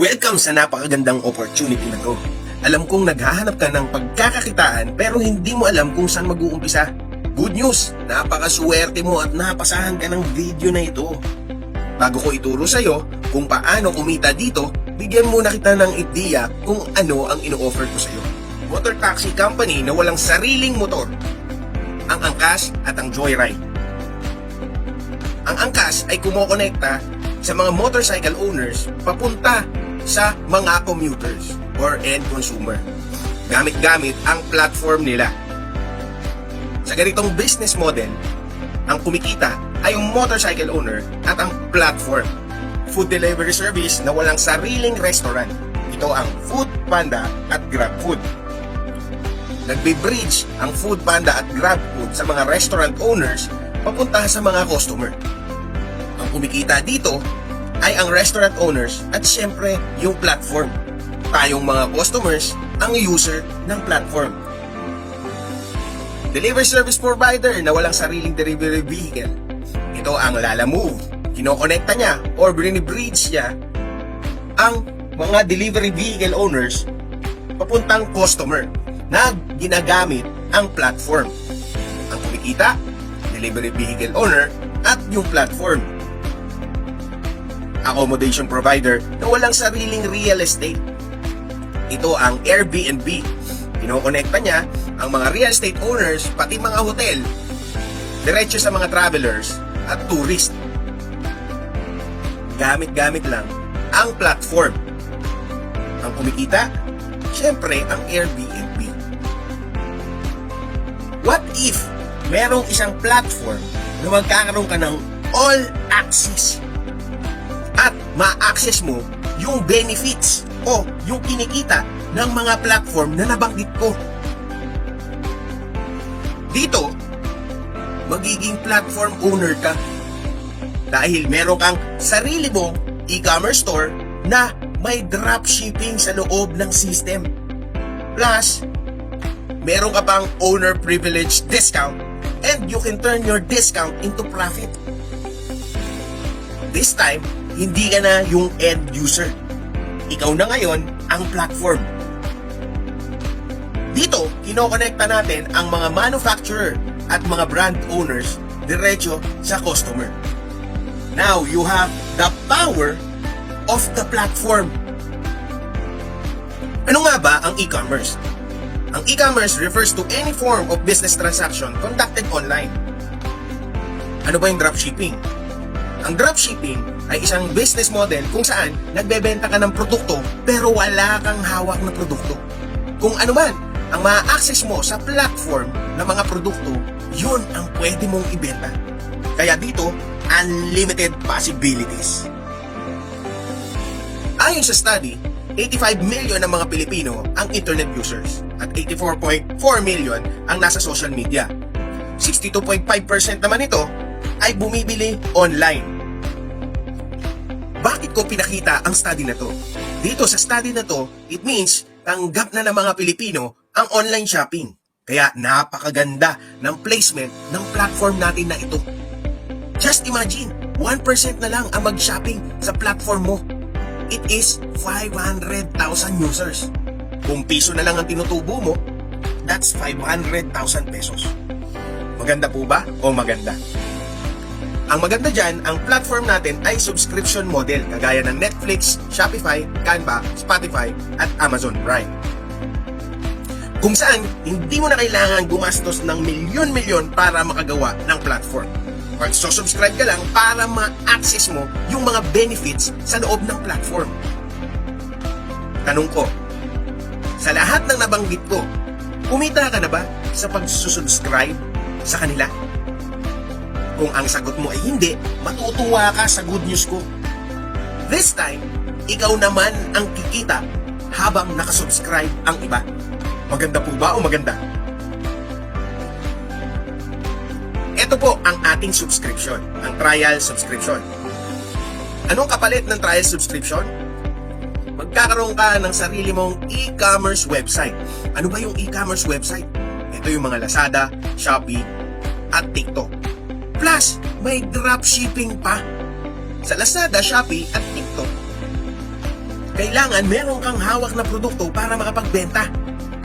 Welcome sa napakagandang opportunity na to. Alam kong naghahanap ka ng pagkakakitaan pero hindi mo alam kung saan mag-uumpisa. Good news! Napakaswerte mo at napasahan ka ng video na ito. Bago ko ituro sa'yo kung paano kumita dito, bigyan muna kita ng ideya kung ano ang ino-offer ko sa'yo. Motor taxi company na walang sariling motor. Ang Angkas at ang Joyride. Ang Angkas ay kumokonekta sa mga motorcycle owners papunta sa mga commuters or end consumer. Gamit-gamit ang platform nila. Sa ganitong business model, ang kumikita ay yung motorcycle owner at ang platform. Food delivery service na walang sariling restaurant. Ito ang Food Panda at GrabFood. Nagbe-bridge ang Food Panda at GrabFood sa mga restaurant owners papunta sa mga customer. Ang kumikita dito ay ang restaurant owners at syempre yung platform. Tayong mga customers ang user ng platform. Delivery service provider na walang sariling delivery vehicle. Ito ang Lalamove. Kinokonekta niya or brini-bridge niya ang mga delivery vehicle owners papuntang customer na ginagamit ang platform. Ang kumikita, delivery vehicle owner at yung platform. Accommodation provider na walang sariling real estate. Ito ang Airbnb. Kinokonekta niya ang mga real estate owners pati mga hotel diretso sa mga travelers at tourist. Gamit-gamit lang ang platform. Ang kumikita, syempre ang Airbnb. What if merong isang platform na magkakaroon ka ng all access at ma-access mo yung benefits o yung kinikita ng mga platform na nabanggit ko? Dito, magiging platform owner ka dahil meron kang sarili mong e-commerce store na may dropshipping sa loob ng system. Plus, meron ka pang owner privilege discount and you can turn your discount into profit. This time, hindi ka na yung end user. Ikaw na ngayon ang platform. Dito, kinokonekta natin ang mga manufacturer at mga brand owners diretso sa customer. Now, you have the power of the platform. Ano nga ba ang e-commerce? Ang e-commerce refers to any form of business transaction conducted online. Ano ba yung dropshipping? Ang dropshipping ay isang business model kung saan nagbebenta ka ng produkto pero wala kang hawak na produkto. Kung ano man ang ma-access mo sa platform ng mga produkto, yun ang pwede mong ibenta. Kaya dito, unlimited possibilities. Ayon sa study, 85 million ng mga Pilipino ang internet users at 84.4 million ang nasa social media. 62.5% naman ito ay bumibili online. Bakit ko pinakita ang study na to? Dito sa study na to, it means tanggap na ng mga Pilipino ang online shopping. Kaya napakaganda ng placement ng platform natin na ito. Just imagine, 1% na lang ang mag-shopping sa platform mo. It is 500,000 users. Kung piso na lang ang tinutubo mo, that's 500,000 pesos. Maganda po ba o maganda? Ang maganda dyan, ang platform natin ay subscription model kagaya ng Netflix, Shopify, Canva, Spotify at Amazon Prime. Kung saan, hindi mo na kailangan gumastos ng milyon-milyon para makagawa ng platform. Mag-subscribe ka lang para ma-access mo yung mga benefits sa loob ng platform. Tanong ko, sa lahat ng nabanggit ko, kumita ka na ba sa pag-subscribe sa kanila? Kung ang sagot mo ay hindi, matutuwa ka sa good news ko. This time, ikaw naman ang kikita habang nakasubscribe ang iba. Maganda po ba o maganda? Ito po ang ating subscription, ang trial subscription. Anong kapalit ng trial subscription? Magkakaroon ka ng sarili mong e-commerce website. Ano ba yung e-commerce website? Ito yung mga Lazada, Shopee, at TikTok. Plus, may dropshipping pa sa Lazada, Shopee, at TikTok. kailangan meron kang hawak na produkto para makapagbenta.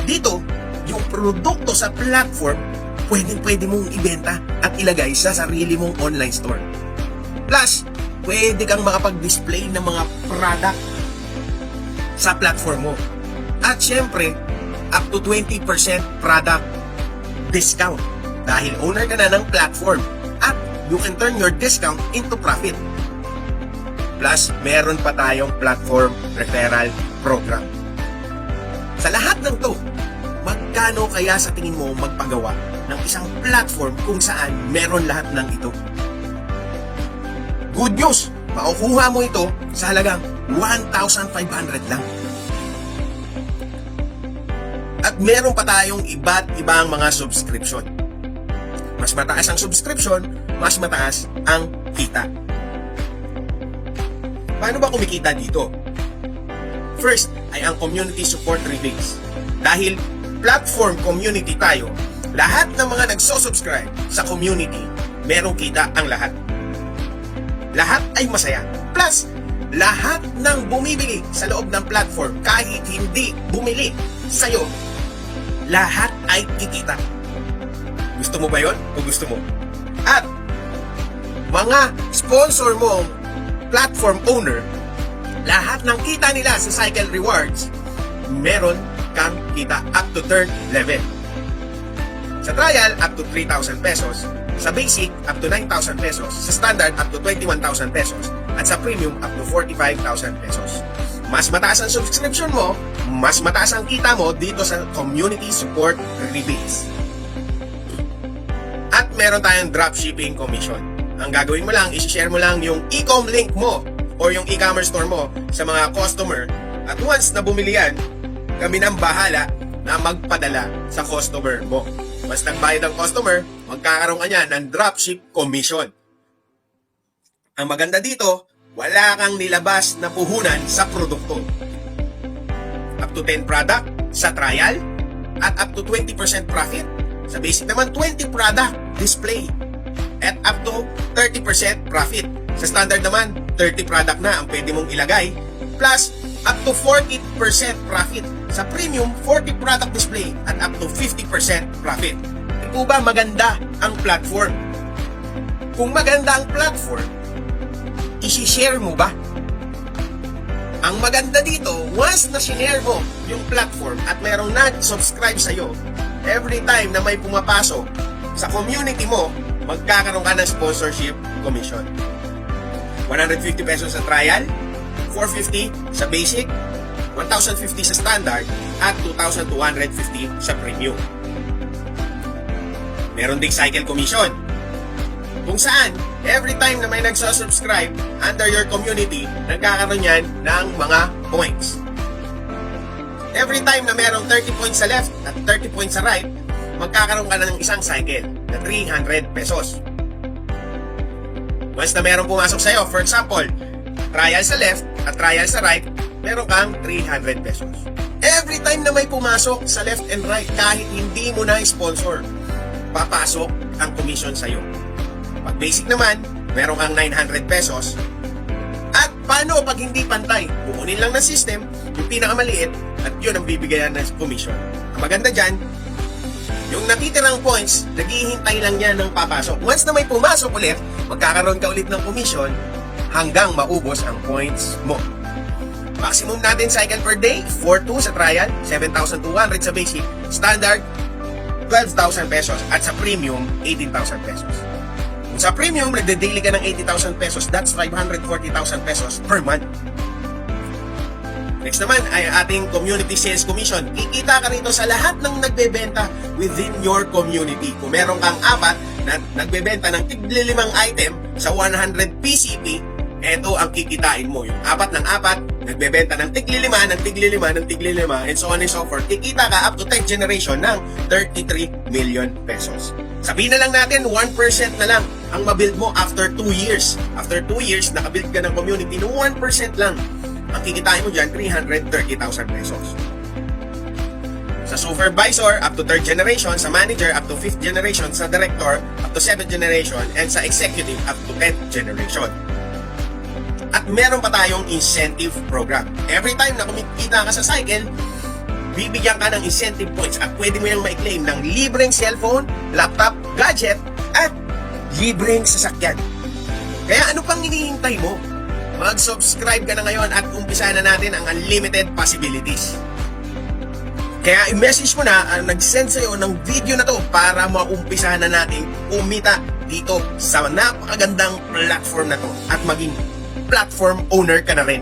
Dito, yung produkto sa platform, pwede mong ibenta at ilagay sa sarili mong online store. Plus, pwede kang makapag-display ng mga product sa platform mo. At syempre, up to 20% product discount dahil owner ka na ng platform at you can turn your discount into profit. Plus, meron pa tayong platform referral program. Sa lahat ng to, magkano kaya sa tingin mo magpagawa ng isang platform kung saan meron lahat ng ito? Good news! Makukuha mo ito sa halagang 1,500 lang. At meron pa tayong iba't ibang mga subscription. Mas mataas ang subscription, mas mataas ang kita. Paano ba kumikita dito? First ay ang community support rebates. Dahil platform community tayo, lahat ng mga nagso-subscribe sa community, merong kita ang lahat. Lahat ay masaya. Plus, lahat ng bumibili sa loob ng platform kahit hindi bumili sa'yo, lahat ay kikita. Gusto mo ba yon? O gusto mo? At mga sponsor mo, platform owner, lahat ng kita nila sa Cycle Rewards, meron kang kita up to third level. Sa trial, up to 3,000 pesos. Sa basic, up to 9,000 pesos. Sa standard, up to 21,000 pesos. At sa premium, up to 45,000 pesos. Mas mataas ang subscription mo, mas mataas ang kita mo dito sa community support rebates. At meron tayong dropshipping commission. Ang gagawin mo lang, isi-share mo lang yung e-com link mo or yung e-commerce store mo sa mga customer. At once na bumili yan, kami nang bahala na magpadala sa customer mo. Mas nagbayad ang customer, magkakaroon ka niya ng dropship commission. Ang maganda dito, wala kang nilabas na puhunan sa produkto. Up to 10 product sa trial at up to 20% profit. Sa basic naman, 20 product display at up to 30% profit. Sa standard naman, 30 product na ang pwede mong ilagay plus up to 40% profit. Sa premium, 40 product display at up to 50% profit. Ito ba maganda ang platform? Kung maganda ang platform, isi-share mo ba? Ang maganda dito, once na sinare mo yung platform at mayroong nag-subscribe sa'yo, every time na may pumapasok sa community mo, magkakaroon ka ng sponsorship commission. 150 pesos sa trial, 450 sa basic, 1,050 sa standard, at 2,250 sa premium. Meron ding cycle commission, kung saan, every time na may nagsusubscribe under your community, nagkakaroon yan ng mga points. Every time na merong 30 points sa left at 30 points sa right, magkakaroon ka na ng isang cycle na 300 pesos. Once na merong pumasok sa'yo, for example, trial sa left at trial sa right, meron kang 300 pesos. Every time na may pumasok sa left and right, kahit hindi mo na sponsor, papasok ang commission sa'yo. Pag basic naman, meron kang 900 pesos. At paano pag hindi pantay? Kukunin lang ng system, yung pinakamaliit, at yun ang bibigayan ng commission. Ang maganda dyan, yung natitirang points, naghihintay lang yan ng papasok. Once na may pumasok ulit, magkakaroon ka ulit ng commission hanggang maubos ang points mo. Maximum natin cycle per day, 4,200 sa trial, 7,200 sa basic, standard, 12,000 pesos, at sa premium, 18,000 pesos. Kung sa premium, nagde-daily ka ng 80,000 pesos, that's 540,000 pesos per month. Next naman ay ating community sales commission. Kikita ka rito sa lahat ng nagbebenta within your community. Kung meron kang apat na nagbebenta ng tig-5 item sa 100 PCP, eto ang kikitain mo. Yung apat ng apat, nagbebenta ng tig-5, ng tig-5, ng tig-5, and so on and so forth. Kikita ka up to 10th generation ng 33 million pesos. Sabihin na lang natin, 1% na lang ang mabuild mo after 2 years. After 2 years, nakabuild ka ng community ng 1% lang. Ang kikitain mo dyan, 330,000 pesos. Sa supervisor, up to 3rd generation. Sa manager, up to 5th generation. Sa director, up to 7th generation. And sa executive, up to 10th generation. At At meron pa tayong incentive program. Every time na kumikita ka sa cycle, bibigyan ka ng incentive points at pwede mo yung ma-claim ng libreng cellphone, laptop, gadget, at libreng sasakyan. Kaya ano pang hinihintay mo? Mag-subscribe ka na ngayon at umpisa na natin ang unlimited possibilities. Kaya i-message mo na ang nag-send sa'yo ng video na to para maumpisa na natin kumita dito sa napakagandang platform na to at maging platform owner ka na rin.